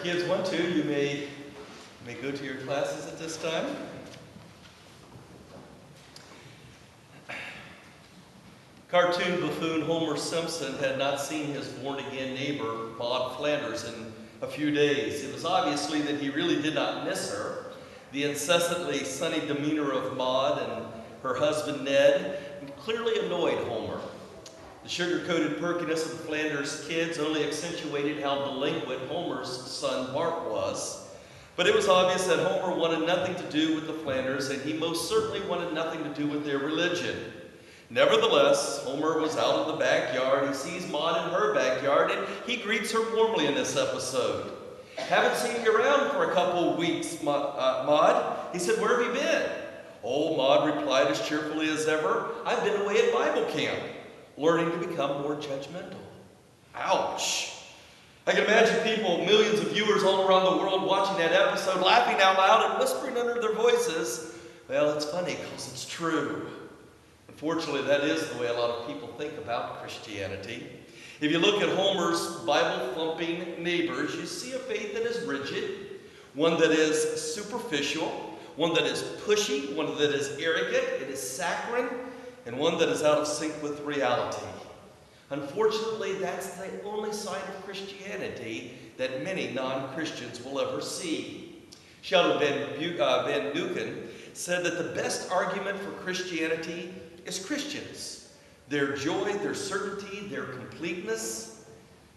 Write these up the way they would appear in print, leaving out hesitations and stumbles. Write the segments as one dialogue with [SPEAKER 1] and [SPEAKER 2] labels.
[SPEAKER 1] your kids want to, you may go to your classes at this time. Cartoon buffoon Homer Simpson had not seen his born-again neighbor, Maude Flanders, in a few days. It was obviously that he really did not miss her. The incessantly sunny demeanor of Maude and her husband Ned clearly annoyed Homer. The sugar-coated perkiness of the Flanders kids only accentuated how delinquent Homer's son Bart was. But it was obvious that Homer wanted nothing to do with the Flanders, and he most certainly wanted nothing to do with their religion. Nevertheless, Homer was out in the backyard. He sees Maude in her backyard, and he greets her warmly in this episode. "Haven't seen you around for a couple of weeks, Maude." He said, "Where have you been?" "Oh," Maude replied as cheerfully as ever, "I've been away at Bible camp, learning to become more judgmental." Ouch. I can imagine people, millions of viewers all around the world watching that episode, laughing out loud and whispering under their voices, "Well, it's funny because it's true." Unfortunately, that is the way a lot of people think about Christianity. If you look at Homer's Bible-thumping neighbors, you see a faith that is rigid, one that is superficial, one that is pushy, one that is arrogant, it is saccharine, and one that is out of sync with reality. Unfortunately, that's the only side of Christianity that many non-Christians will ever see. Sheldon Van Duken said that the best argument for Christianity is Christians, their joy, their certainty, their completeness.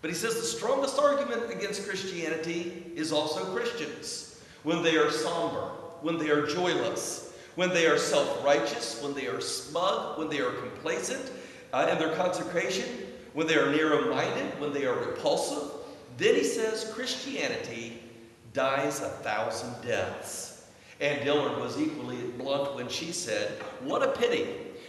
[SPEAKER 1] But he says the strongest argument against Christianity is also Christians, when they are somber, when they are joyless, when they are self-righteous, when they are smug, when they are complacent in their consecration, when they are narrow-minded, when they are repulsive. Then he says Christianity dies 1,000 deaths. Ann Dillard was equally blunt when she said, "What a pity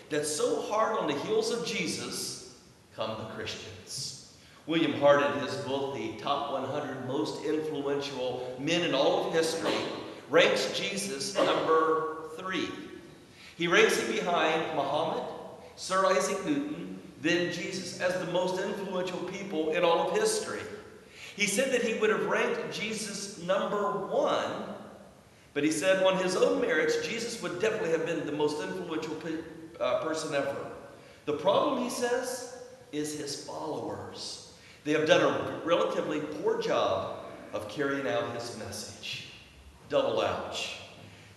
[SPEAKER 1] that so hard on the heels of Jesus come the Christians." William Hart, in his book, The Top 100 Most Influential Men in All of History, ranks Jesus number 3. He ranks him behind Muhammad, Sir Isaac Newton, then Jesus as the most influential people in all of history. He said that he would have ranked Jesus number 1, but he said on his own merits, Jesus would definitely have been the most influential person ever. The problem, he says, is his followers. They have done a relatively poor job of carrying out his message. Double ouch.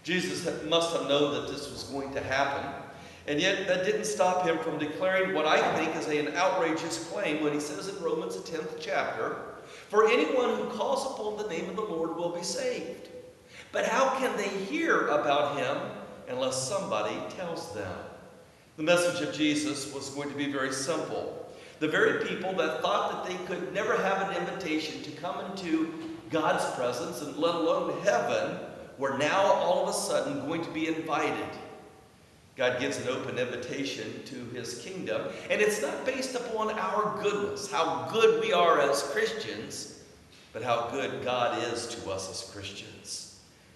[SPEAKER 1] Jesus must have known that this was going to happen, and yet that didn't stop him from declaring what I think is an outrageous claim when he says in Romans, the 10th chapter, "For anyone who calls upon the name of the Lord will be saved." But how can they hear about him unless somebody tells them? The message of Jesus was going to be very simple. The very people that thought that they could never have an invitation to come into God's presence, and let alone heaven, were now all of a sudden going to be invited. God gives an open invitation to his kingdom, and it's not based upon our goodness, how good we are as Christians, but how good God is to us as Christians.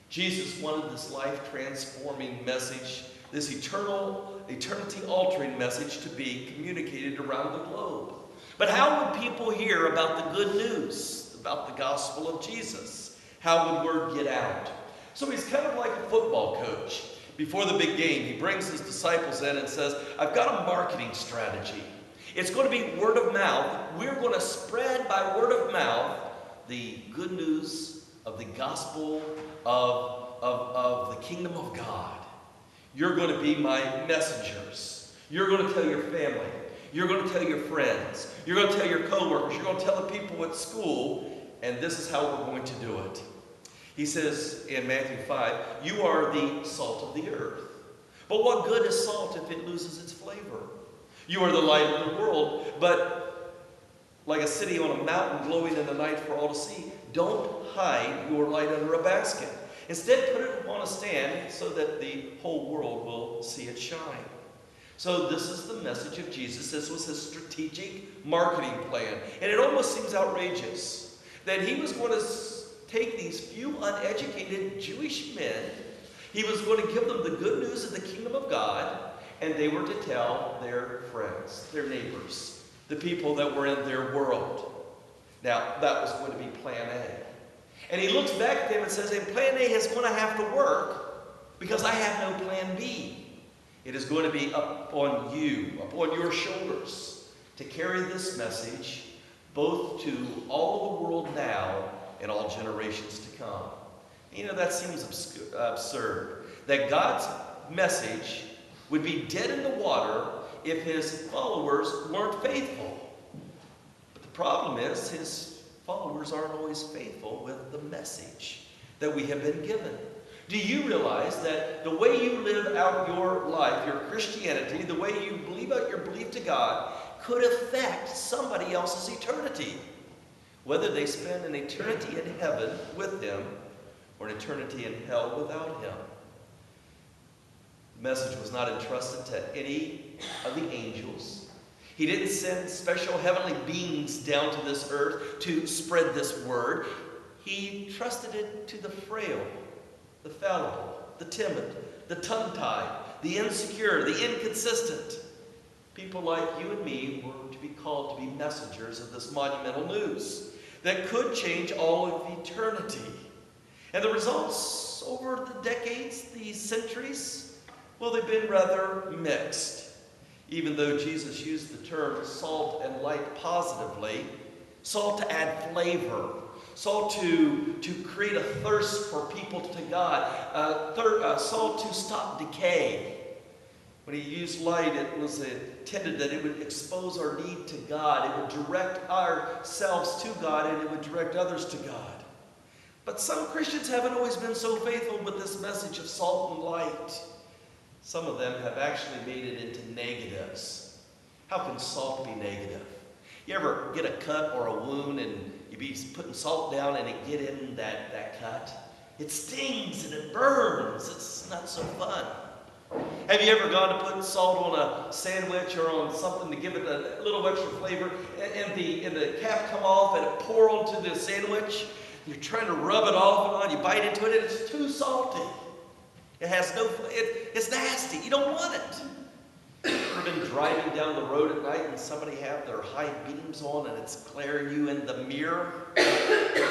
[SPEAKER 1] Jesus wanted this life-transforming message, this eternity-altering message to be communicated around the globe. But how would people hear about the good news, about the gospel of Jesus? How would word get out? So he's kind of like a football coach. Before the big game, he brings his disciples in and says, "I've got a marketing strategy. It's going to be word of mouth. We're going to spread by word of mouth the good news of the gospel of the kingdom of God. You're going to be my messengers. You're going to tell your family. You're going to tell your friends. You're going to tell your coworkers. You're going to tell the people at school, and this is how we're going to do it." He says in Matthew 5, "You are the salt of the earth. But what good is salt if it loses its flavor? You are the light of the world, but like a city on a mountain glowing in the night for all to see, don't hide your light under a basket. Instead, put it upon a stand so that the whole world will see it shine." So this is the message of Jesus. This was his strategic marketing plan. And it almost seems outrageous that he was going to take these few uneducated Jewish men, he was going to give them the good news of the kingdom of God, and they were to tell their friends, their neighbors, the people that were in their world. Now, that was going to be plan A. And he looks back at them and says, and plan A is going to have to work because I have no plan B. It is going to be up on you, upon your shoulders, to carry this message both to all the world now and all generations to come. You know, that seems absurd. That God's message would be dead in the water if his followers weren't faithful. But the problem is his followers aren't always faithful with the message that we have been given. Do you realize that the way you live out your life, your Christianity, the way you live out your belief to God, could affect somebody else's eternity? Whether they spend an eternity in heaven with him or an eternity in hell without him. The message was not entrusted to any of the angels. He didn't send special heavenly beings down to this earth to spread this word. He trusted it to the frail, the fallible, the timid, the tongue-tied, the insecure, the inconsistent. People like you and me were to be called to be messengers of this monumental news that could change all of eternity. And the results over the decades, the centuries, well, they've been rather mixed. Even though Jesus used the term salt and light positively, salt to add flavor, salt to create a thirst for people to God, salt to stop decay. When he used light, it was intended that it would expose our need to God. It would direct ourselves to God, and it would direct others to God. But some Christians haven't always been so faithful with this message of salt and light. Some of them have actually made it into negatives. How can salt be negative? You ever get a cut or a wound and you be putting salt down and it get in that cut? It stings and it burns. It's not so fun. Have you ever gone to put salt on a sandwich or on something to give it a little extra flavor, and the cap come off and it pour onto the sandwich? You're trying to rub it off and on. You bite into it and it's too salty. It has no flavor. It's nasty. You don't want it. Ever been driving down the road at night and somebody have their high beams on and it's glaring you in the mirror?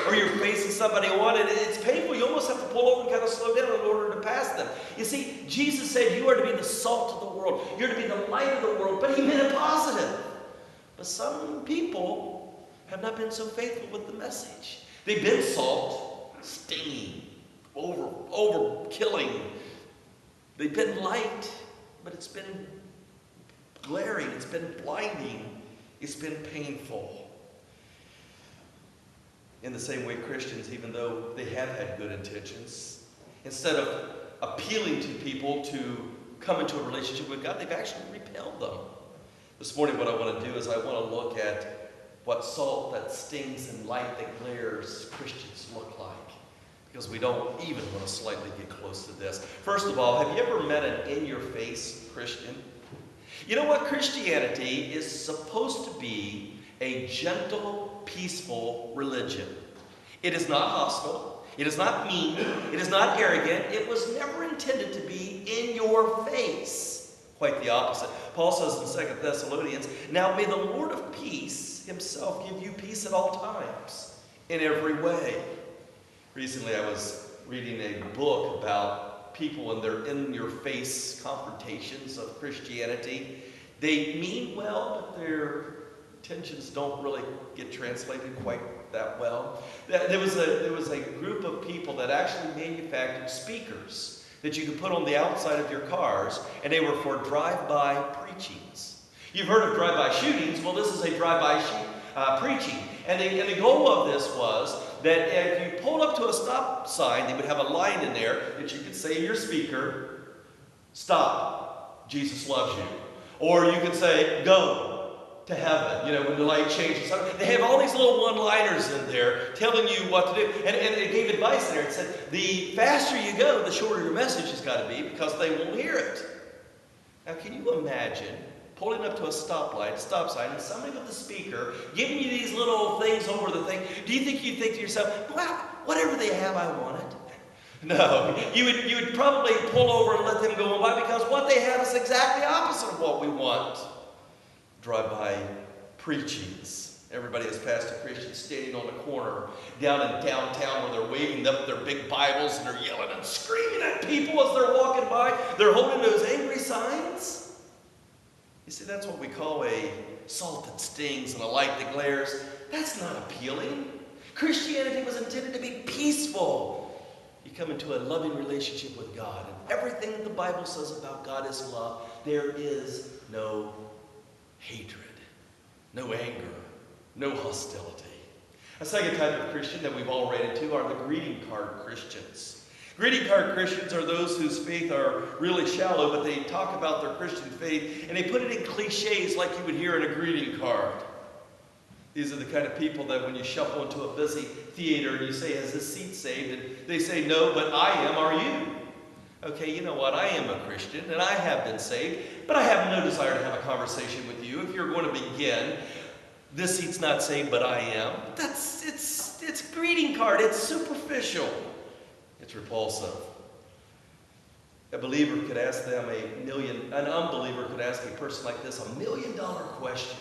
[SPEAKER 1] Or you're facing somebody on and it's painful. You almost have to pull over and kind of slow down in order to pass them. You see, Jesus said you are to be the salt of the world. You're to be the light of the world, but he meant it positive. But some people have not been so faithful with the message. They've been salt, stinging, over killing. They've been light, but it's been glaring, it's been blinding, it's been painful. In the same way, Christians, even though they have had good intentions, instead of appealing to people to come into a relationship with God, they've actually repelled them. This morning what I want to do is I want to look at what salt that stings and light that glares Christians look like. Because we don't even want to slightly get close to this. First of all, have you ever met an in-your-face Christian? You know what? Christianity is supposed to be a gentle, peaceful religion. It is not hostile. It is not mean. It is not arrogant. It was never intended to be in your face. Quite the opposite. Paul says in 2 Thessalonians, now may the Lord of peace himself give you peace at all times, in every way. Recently I was reading a book about people and their in-your-face confrontations of Christianity. They mean well, but their intentions don't really get translated quite that well. There was a group of people that actually manufactured speakers that you could put on the outside of your cars, and they were for drive-by preachings. You've heard of drive-by shootings. Well, this is a drive-by preaching. And the goal of this was that if you pulled up to a stop sign, they would have a line in there that you could say in your speaker, stop, Jesus loves you. Or you could say, go to heaven, you know, when the light changes. So they have all these little one-liners in there telling you what to do. And it gave advice in there. It said, the faster you go, the shorter your message has got to be because they won't hear it. Now, can you imagine pulling up to a stop sign, and somebody with the speaker giving you these little things over the thing? Do you think you'd think to yourself, well, whatever they have, I want it? No, you would probably pull over and let them go on by because what they have is exactly opposite of what we want. Drive-by preachings. Everybody has passed a Christian standing on a corner down in downtown where they're waving up their big Bibles and they're yelling and screaming at people as they're walking by. They're holding those angry signs. You see, that's what we call a salt that stings and a light that glares. That's not appealing. Christianity was intended to be peaceful. You come into a loving relationship with God, and everything the Bible says about God is love. There is no hatred, no anger, no hostility. A second type of Christian that we've all ran into are the greeting card Christians. Greeting card Christians are those whose faith are really shallow, but they talk about their Christian faith and they put it in cliches like you would hear in a greeting card. These are the kind of people that when you shuffle into a busy theater and you say, "Is this seat saved?" and they say, "No, but I am. Are you?" Okay, you know what? I am a Christian and I have been saved, but I have no desire to have a conversation with you. If you're going to begin, "This seat's not saved, but I am," it's greeting card. It's superficial. It's repulsive. An unbeliever could ask a person like this $1 million question,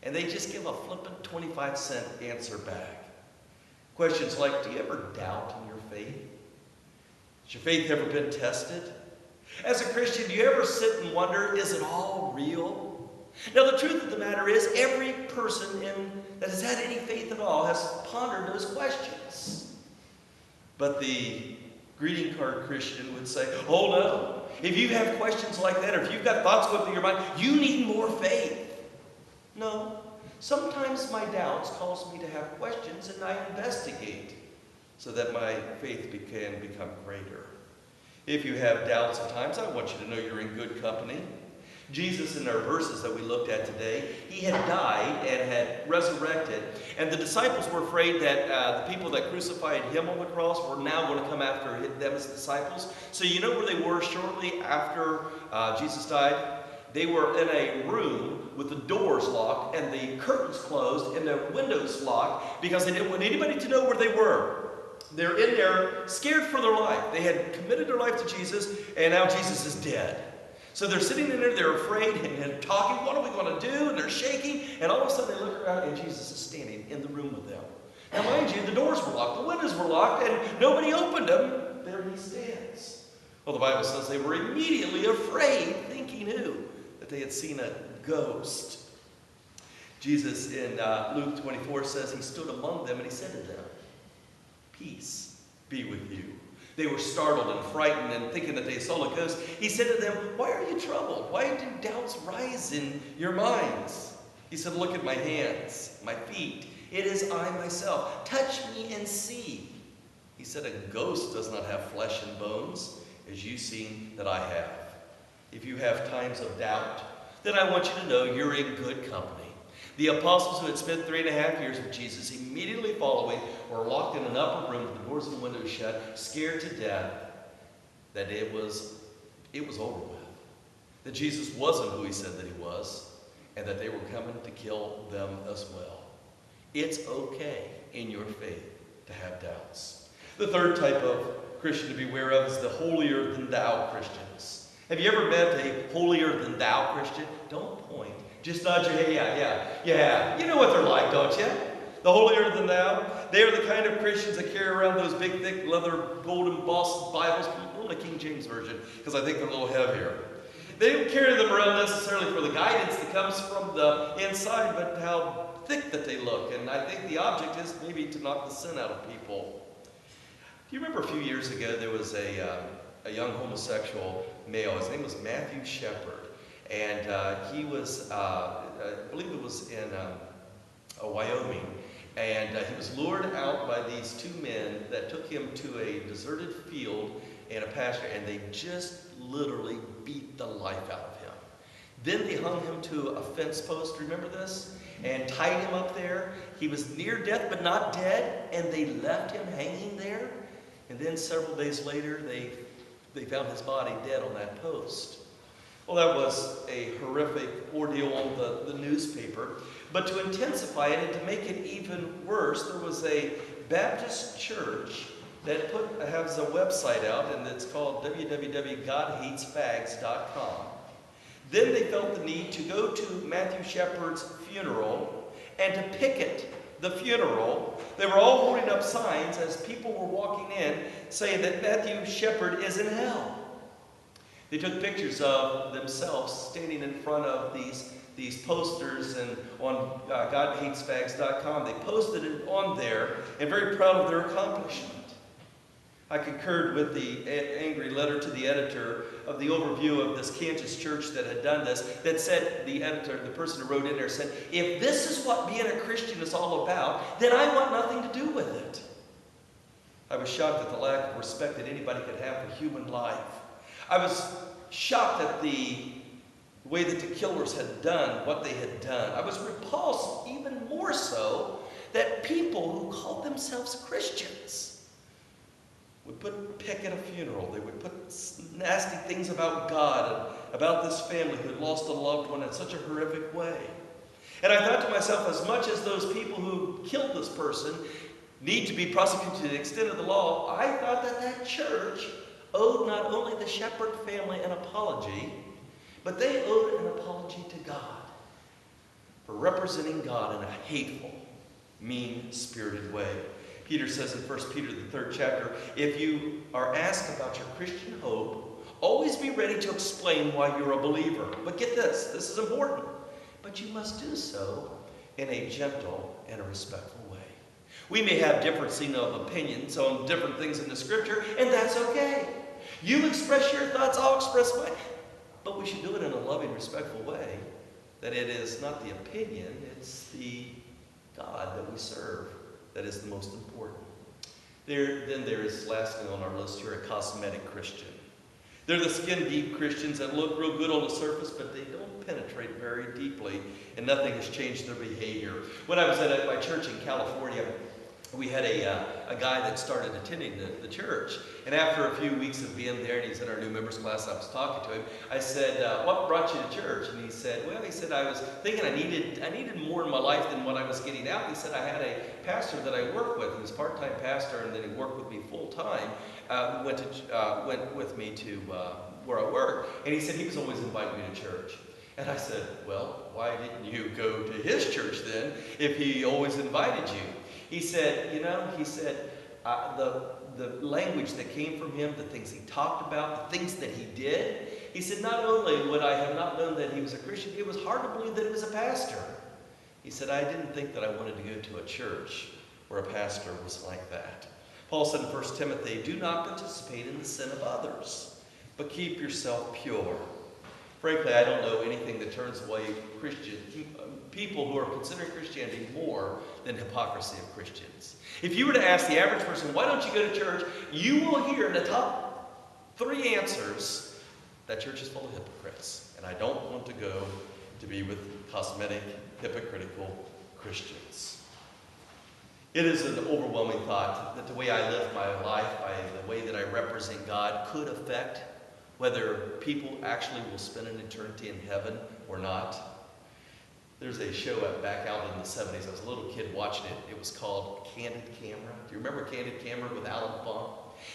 [SPEAKER 1] and they just give a flippant 25-cent answer back. Questions like, do you ever doubt in your faith? Has your faith ever been tested? As a Christian, do you ever sit and wonder, is it all real? Now, the truth of the matter is, every person that has had any faith at all has pondered those questions. But the greeting card Christian would say, "Oh no, if you have questions like that, or if you've got thoughts going through your mind, you need more faith." No, sometimes my doubts cause me to have questions and I investigate so that my faith can become greater. If you have doubts at times, I want you to know you're in good company. Jesus, in our verses that we looked at today, he had died and had resurrected, and the disciples were afraid that the people that crucified him on the cross were now going to come after them as disciples. So you know where they were shortly after Jesus died? They were in a room with the doors locked and the curtains closed and the windows locked because they didn't want anybody to know where they were. They're in there scared for their life. They had committed their life to Jesus, and now Jesus is dead. So they're sitting in there, they're afraid, and they're talking, what are we going to do? And they're shaking, and all of a sudden they look around, and Jesus is standing in the room with them. Now mind you, the doors were locked, the windows were locked, and nobody opened them. There he stands. Well, the Bible says they were immediately afraid, thinking who? That they had seen a ghost. Jesus in Luke 24 says he stood among them, and he said to them, "Peace be with you." They were startled and frightened and thinking that they saw a ghost. He said to them, "Why are you troubled? Why do doubts rise in your minds?" He said, "Look at my hands, my feet. It is I myself. Touch me and see." He said, "A ghost does not have flesh and bones, as you've seen that I have." If you have times of doubt, then I want you to know you're in good company. The apostles who had spent 3.5 years with Jesus, immediately following, were locked in an upper room with the doors and windows shut, scared to death that it was over with. That Jesus wasn't who he said that he was, and that they were coming to kill them as well. It's okay in your faith to have doubts. The third type of Christian to beware of is the holier-than-thou Christians. Have you ever met a holier-than-thou Christian? Don't point. Just nod your head, yeah. You know what they're like, don't you? The holier-than-thou. They are the kind of Christians that carry around those big, thick, leather, golden embossed Bibles. People in the King James Version, because I think they're a little heavier. They don't carry them around necessarily for the guidance that comes from the inside, but how thick that they look. And I think the object is maybe to knock the sin out of people. Do you remember a few years ago there was a young homosexual male. His name was Matthew Shepard. And he was, I believe it was in Wyoming, and he was lured out by these two men that took him to a deserted field and a pasture, and they just literally beat the life out of him. Then they hung him to a fence post, remember this? And tied him up there. He was near death but not dead, and they left him hanging there. And then several days later, they found his body dead on that post. Well, that was a horrific ordeal on the newspaper. But to intensify it and to make it even worse, there was a Baptist church that has a website out, and it's called www.godhatesfags.com. Then they felt the need to go to Matthew Shepard's funeral and to picket the funeral. They were all holding up signs as people were walking in saying that Matthew Shepard is in hell. They took pictures of themselves standing in front of these posters, and on GodHatesFags.com they posted it on there, and very proud of their accomplishment. I concurred with the angry letter to the editor of the overview of this Kansas church that had done this, that said, the editor, the person who wrote in there said, if this is what being a Christian is all about, then I want nothing to do with it. I was shocked at the lack of respect that anybody could have for human life. I was shocked at the way that the killers had done what they had done. I was repulsed even more so that people who called themselves Christians would pick at a funeral. They would put nasty things about God and about this family who had lost a loved one in such a horrific way. And I thought to myself, as much as those people who killed this person need to be prosecuted to the extent of the law, I thought that that church owed not only the Shepard family an apology, but they owed an apology to God for representing God in a hateful, mean-spirited way. Peter says in 1 Peter, the 3rd chapter, if you are asked about your Christian hope, always be ready to explain why you're a believer. But get this is important. But you must do so in a gentle and a respectful way. We may have differencing of opinions on different things in the Scripture, and that's okay. You express your thoughts, I'll express mine. But we should do it in a loving, respectful way, that it is not the opinion, it's the God that we serve that is the most important. Then there is, lastly on our list here, a cosmetic Christian. They're the skin-deep Christians that look real good on the surface, but they don't penetrate very deeply, and nothing has changed their behavior. When I was at my church in California, we had a guy that started attending the church. And after a few weeks of being there, and he's in our new members class, I was talking to him. I said, what brought you to church? And he said, well, I was thinking I needed more in my life than what I was getting out. He said, I had a pastor that I worked with. He was a part-time pastor, and then he worked with me full-time. Went with me to where I work. And he said he was always inviting me to church. And I said, well, why didn't you go to his church then if he always invited you? He said, the language that came from him, the things he talked about, the things that he did, he said, not only would I have not known that he was a Christian, it was hard to believe that he was a pastor. He said, I didn't think that I wanted to go to a church where a pastor was like that. Paul said in 1 Timothy, do not participate in the sin of others, but keep yourself pure. Frankly, I don't know anything that turns away people who are considering Christianity more than hypocrisy of Christians. If you were to ask the average person, why don't you go to church? You will hear in the top 3 answers, that church is full of hypocrites. And I don't want to go to be with cosmetic, hypocritical Christians. It is an overwhelming thought that the way I live my life, by the way that I represent God, could affect whether people actually will spend an eternity in heaven or not. There's a show back out in the 70s. I was a little kid watching it. It was called Candid Camera. Do you remember Candid Camera with Alan Funk?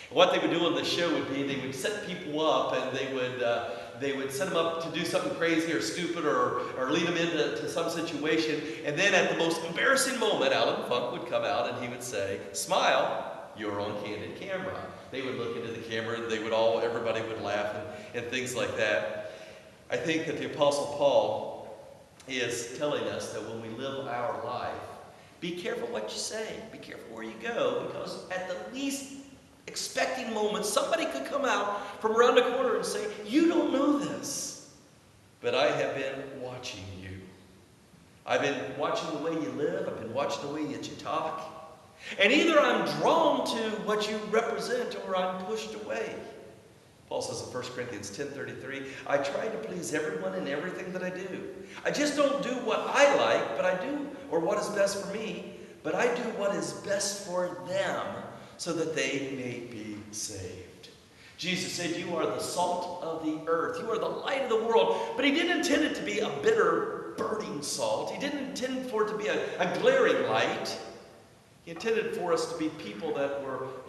[SPEAKER 1] And what they would do on the show would be they would set people up, and they would set them up to do something crazy or stupid or lead them into some situation. And then at the most embarrassing moment, Alan Funk would come out and he would say, smile, you're on Candid Camera. They would look into the camera and everybody would laugh and things like that. I think that the Apostle Paul is telling us that when we live our life, be careful what you say, be careful where you go, because at the least expecting moment, somebody could come out from around the corner and say, you don't know this, but I have been watching you. I've been watching the way you live, I've been watching the way that you talk, and either I'm drawn to what you represent or I'm pushed away. Paul says in 1 Corinthians 10:33, I try to please everyone in everything that I do. I just don't do what I like, but I do, or what is best for me, but I do what is best for them so that they may be saved. Jesus said, you are the salt of the earth. You are the light of the world. But he didn't intend it to be a bitter, burning salt. He didn't intend for it to be a glaring light. He intended for us to be people that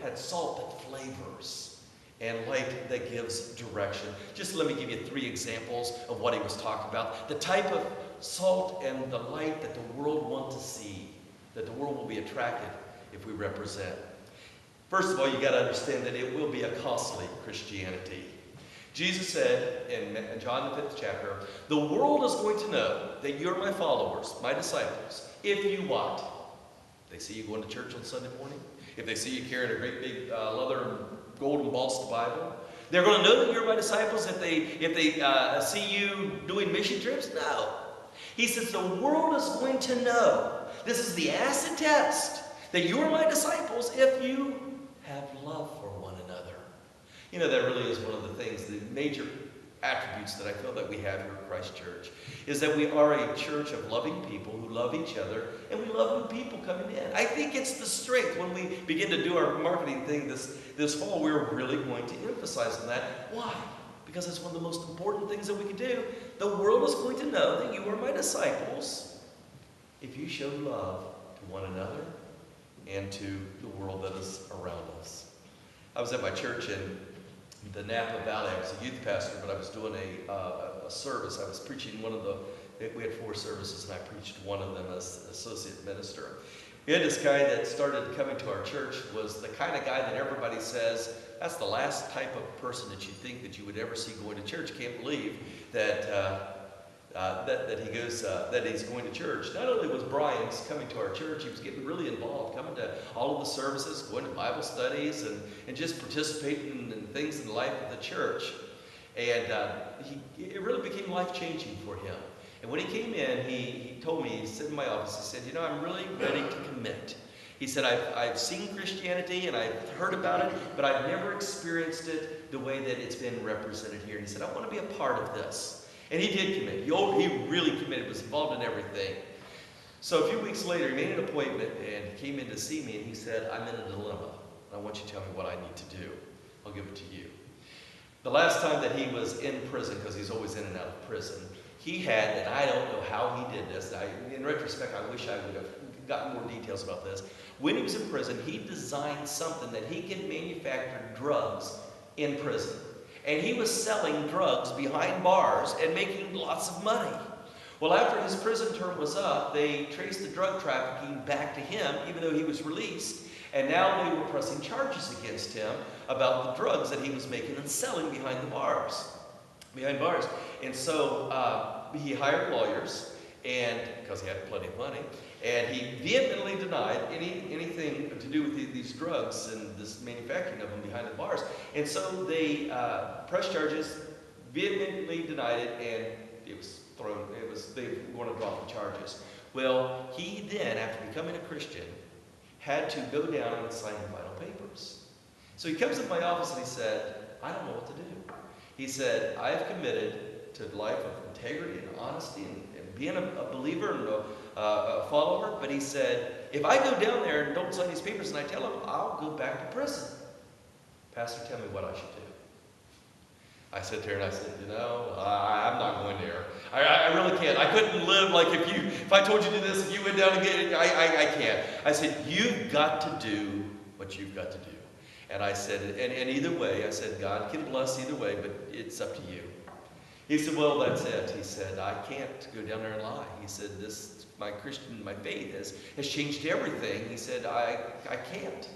[SPEAKER 1] had salt that flavors. and light that gives direction. Just let me give you 3 examples of what he was talking about. The type of salt and the light that the world wants to see, that the world will be attracted if we represent. First of all, you got to understand that it will be a costly Christianity. Jesus said in John the 5th chapter, the world is going to know that you're my followers, my disciples, if you what? They see you going to church on Sunday morning. If they see you carrying a great big leather and gold embossed Bible. They're going to know that you're my disciples if they see you doing mission trips? No. He says the world is going to know. This is the acid test that you're my disciples if you have love for one another. You know, that really is one of the things, the major attributes that I feel that we have here at Christ Church, is that we are a church of loving people who love each other, and we love new people coming in. I think it's the strength. When we begin to do our marketing thing this fall, we're really going to emphasize on that. Why? Because it's one of the most important things that we can do. The world is going to know that you are my disciples if you show love to one another and to the world that is around us. I was at my church in the Napa Valley. I was a youth pastor, but I was doing a service. I was preaching we had 4 services, and I preached one of them as associate minister. We had this guy that started coming to our church, was the kind of guy that everybody says, that's the last type of person that you think that you would ever see going to church. Can't believe that that he's going to church. Not only was Brian coming to our church, he was getting really involved, coming to all of the services, going to Bible studies, and just participating in things in the life of the church. And it really became life-changing for him. And when he came in, he told me, he said in my office, he said, you know, I'm really ready to commit. He said, I've seen Christianity and I've heard about it, but I've never experienced it the way that it's been represented here. And he said, I want to be a part of this. And he did commit. He really committed, was involved in everything. So a few weeks later, he made an appointment and came in to see me, and he said, I'm in a dilemma. I want you to tell me what I need to do. I'll give it to you. The last time that he was in prison, because he's always in and out of prison, he had, and I don't know how he did this. In retrospect, I wish I would have gotten more details about this. When he was in prison, he designed something that he could manufacture drugs in prison. And he was selling drugs behind bars and making lots of money. Well, after his prison term was up, they traced the drug trafficking back to him, even though he was released. And now they were pressing charges against him about the drugs that he was making and selling behind bars. And so he hired lawyers, and because he had plenty of money, and he vehemently denied anything to do with these drugs and this manufacturing of them behind the bars. And so they pressed charges, vehemently denied it, and it was thrown. They were going to drop the charges. Well, he then, after becoming a Christian, had to go down and sign the final papers. So he comes into my office and he said, I don't know what to do. He said, I have committed to a life of integrity and honesty and being a believer and a follower. But he said, if I go down there and don't sign these papers and I tell them, I'll go back to prison. Pastor, tell me what I should do. I sat there and I said, you know, I'm not going there. I really can't. I couldn't live like if I told you to do this, if you went down and get it, I can't. I said, you've got to do what you've got to do. And I said, and either way, I said, God can bless either way, but it's up to you. He said, well, that's it. He said, I can't go down there and lie. He said, my faith has changed everything. He said, I can't.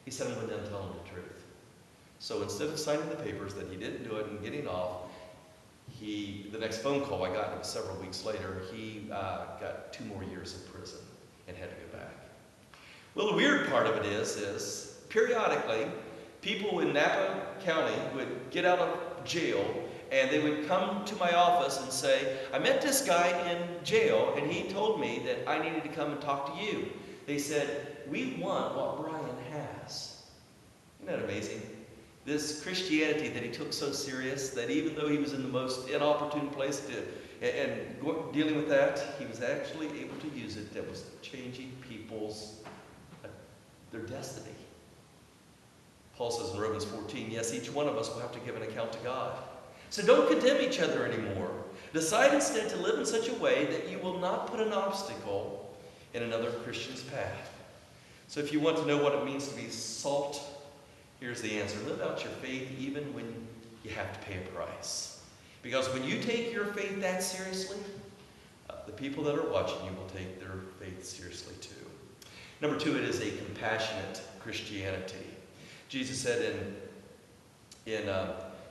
[SPEAKER 1] He said, I'm going to tell him the truth. So instead of signing the papers that he didn't do it and getting off, the next phone call I got, it was several weeks later, he got 2 more years in prison and had to go back. Well, the weird part of it is periodically, people in Napa County would get out of jail and they would come to my office and say, I met this guy in jail and he told me that I needed to come and talk to you. They said, we want what Brian has. Isn't that amazing? This Christianity that he took so serious that even though he was in the most inopportune place and dealing with that, he was actually able to use it that was changing people's, their destiny. Paul says in Romans 14, yes, each one of us will have to give an account to God. So don't condemn each other anymore. Decide instead to live in such a way that you will not put an obstacle in another Christian's path. So if you want to know what it means to be salt Here's the answer. Live out your faith even when you have to pay a price. Because when you take your faith that seriously, the people that are watching you will take their faith seriously too. Number 2, it is a compassionate Christianity. Jesus said in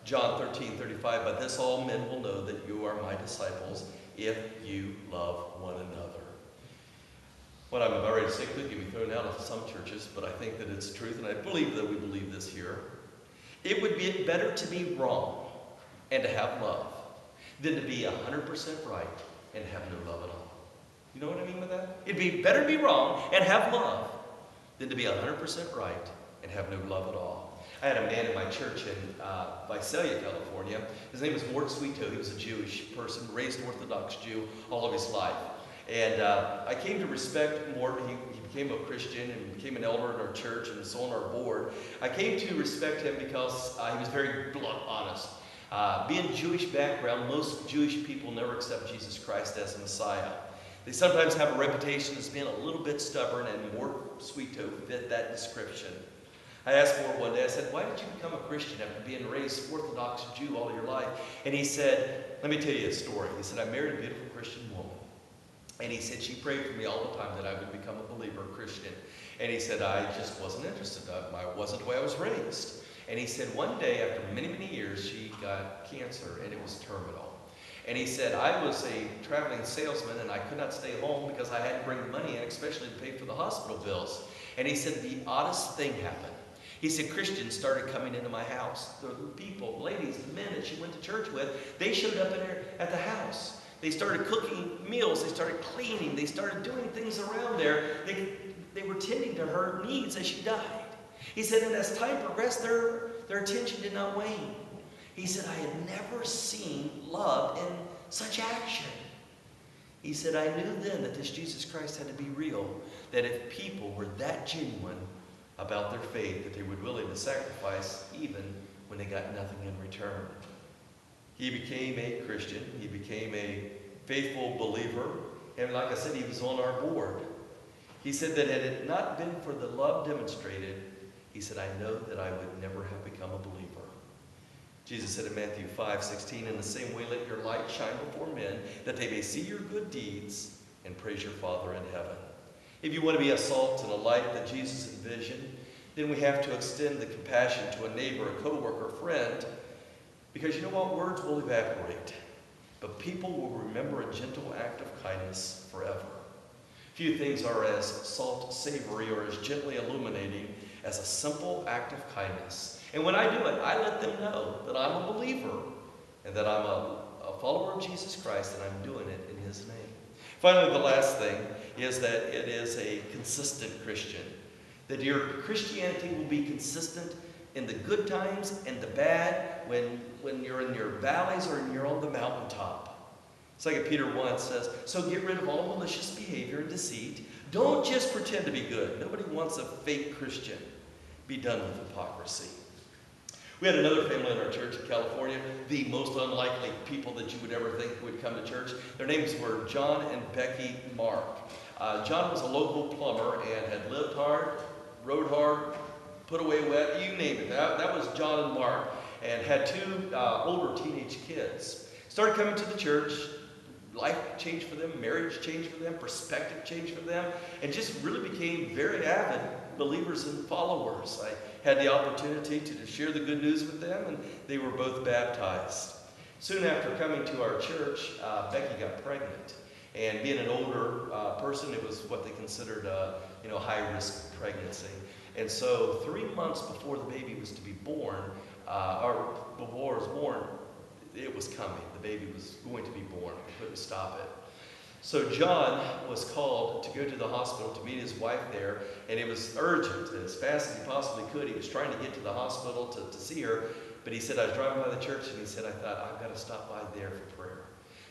[SPEAKER 1] John 13:35, "By this all men will know that you are my disciples, if you love one another." What I'm about ready to say could be thrown out of some churches, but I think that it's truth, and I believe that we believe this here. It would be better to be wrong and to have love than to be 100% right and have no love at all. You know what I mean by that? It'd be better to be wrong and have love than to be 100% right and have no love at all. I had a man in my church in Visalia, California. His name was Mort Sweeto. He was a Jewish person, raised Orthodox Jew all of his life. And I came to respect Mort. He became a Christian and became an elder in our church and was on our board. I came to respect him because he was very blunt, honest. Being Jewish background, most Jewish people never accept Jesus Christ as Messiah. They sometimes have a reputation as being a little bit stubborn, and Mort Sweeto fit that description. I asked Mort one day, I said, "Why did you become a Christian after being raised Orthodox Jew all your life?" And he said, "Let me tell you a story." He said, "I married a beautiful Christian woman. And he said, she prayed for me all the time that I would become a believer, a Christian. And he said, I just wasn't interested. I wasn't the way I was raised." And he said, one day, after many, many years, she got cancer, and it was terminal. And he said, "I was a traveling salesman, and I could not stay home because I had to bring money in, especially to pay for the hospital bills." And he said, the oddest thing happened. He said, Christians started coming into my house. The people, ladies, the men that she went to church with, they showed up in there at the house. They started cooking meals. They started cleaning. They started doing things around there. They were tending to her needs as she died. He said, and as time progressed, their attention did not wane. He said, I had never seen love in such action. He said, I knew then that this Jesus Christ had to be real, that if people were that genuine about their faith, that they were willing to sacrifice even when they got nothing in return. He became a Christian. He became a faithful believer. And like I said, he was on our board. He said that had it not been for the love demonstrated, he said, I know that I would never have become a believer. Jesus said in Matthew 5:16, in the same way, let your light shine before men, that they may see your good deeds and praise your Father in heaven. If you want to be a salt and a light that Jesus envisioned, then we have to extend the compassion to a neighbor, a co-worker, a friend, because you know what? Words will evaporate, but people will remember a gentle act of kindness forever. Few things are as salt-savory or as gently illuminating as a simple act of kindness. And when I do it, I let them know that I'm a believer and that I'm a follower of Jesus Christ, and I'm doing it in his name. Finally, the last thing is that it is a consistent Christian. That your Christianity will be consistent in the good times and the bad, when you're in your valleys or when you're on the mountaintop. 2 Peter 1 says, so get rid of all malicious behavior and deceit. Don't just pretend to be good. Nobody wants a fake Christian. Be done with hypocrisy. We had another family in our church in California, the most unlikely people that you would ever think would come to church. Their names were John and Becky Mark. John was a local plumber and had lived hard, rode hard, put away wet, you name it. That was John and Mark, and had two older teenage kids. Started coming to the church. Life changed for them, marriage changed for them, perspective changed for them, and just really became very avid believers and followers. I had the opportunity to share the good news with them, and they were both baptized. Soon after coming to our church, Becky got pregnant. And being an older person, it was what they considered a high-risk pregnancy. And so 3 months before the baby was to be born, or before it was born, it was coming. The baby was going to be born. They couldn't stop it. So John was called to go to the hospital to meet his wife there, and it was urgent, as fast as he possibly could. He was trying to get to the hospital to see her, but he said, I was driving by the church, and he said, I thought, I've got to stop by there for prayer.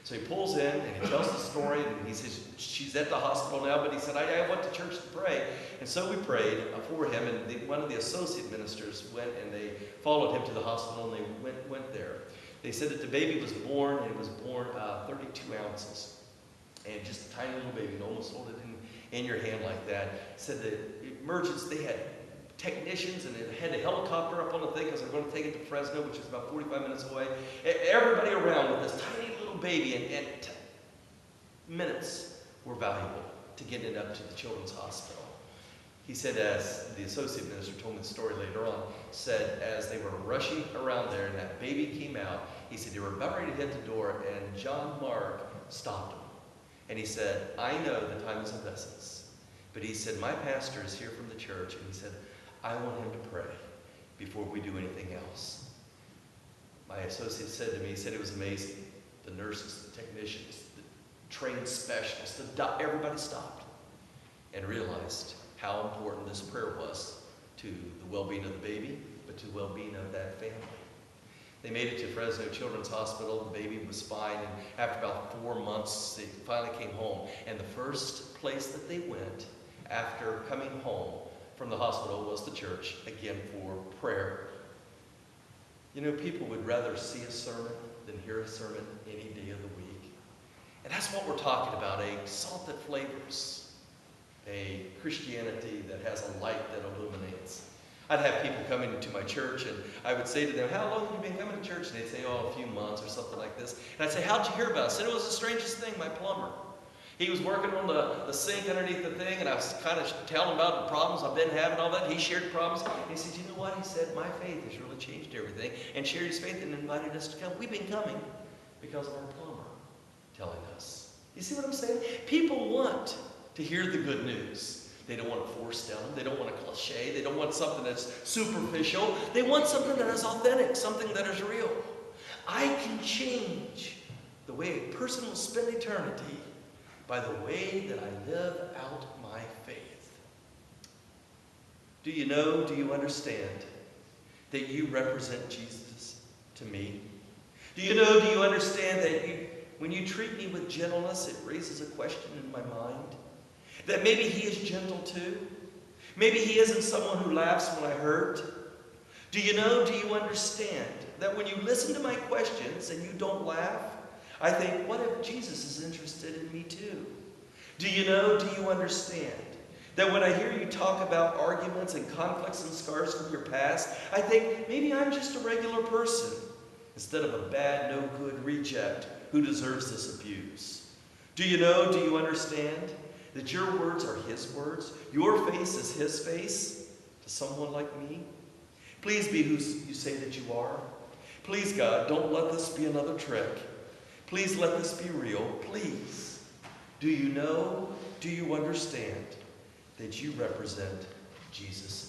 [SPEAKER 1] So he pulls in, and he tells the story, and he says, she's at the hospital now, but he said, I went to church to pray. And so we prayed for him, and one of the associate ministers went, and they followed him to the hospital, and they went there. They said that the baby was born, and it was born 32 ounces. And just a tiny little baby, you almost hold it in your hand like that. Said the emergence, they had technicians, and they had a helicopter up on the thing because they're going to take it to Fresno, which is about 45 minutes away. Everybody around with this tiny little baby, and minutes were valuable to getting it up to the children's hospital. He said, as the associate minister told me the story later on, said as they were rushing around there and that baby came out, he said they were about ready to hit the door, and John Mark stopped them. And he said, I know the time is of essence, but he said, my pastor is here from the church, and he said, I want him to pray before we do anything else. My associate said to me, he said it was amazing. The nurses, the technicians, the trained specialists, everybody stopped and realized how important this prayer was to the well-being of the baby, but to the well-being of that family. They made it to Fresno Children's Hospital. The baby was fine, and after about 4 months, they finally came home. And the first place that they went after coming home from the hospital was the church, again for prayer. You know, people would rather see a sermon than hear a sermon any day of the week. And that's what we're talking about, a salt that flavors, a Christianity that has a light that illuminates. I'd have people coming to my church, and I would say to them, how long have you been coming to church? And they'd say, oh, a few months or something like this. And I'd say, how'd you hear about it? I said, it was the strangest thing, my plumber. He was working on the sink underneath the thing, and I was kind of telling him about the problems I've been having, all that. He shared problems. And he said, you know what? He said, my faith has really changed everything. And shared his faith and invited us to come. We've been coming because of our plumber telling us. You see what I'm saying? People want to hear the good news. They don't want to force down them. They don't want a cliche. They don't want something that's superficial. They want something that is authentic, something that is real. I can change the way a person will spend eternity by the way that I live out my faith. Do you know, do you understand that you represent Jesus to me? Do you know, do you understand that when you treat me with gentleness, it raises a question in my mind? That maybe he is gentle too? Maybe he isn't someone who laughs when I hurt? Do you know, do you understand that when you listen to my questions and you don't laugh, I think, what if Jesus is interested in me too? Do you know, do you understand that when I hear you talk about arguments and conflicts and scars from your past, I think maybe I'm just a regular person instead of a bad, no good reject who deserves this abuse? Do you know, do you understand that your words are his words? Your face is his face to someone like me? Please be who you say that you are. Please, God, don't let this be another trick. Please let this be real. Please. Do you know, do you understand that you represent Jesus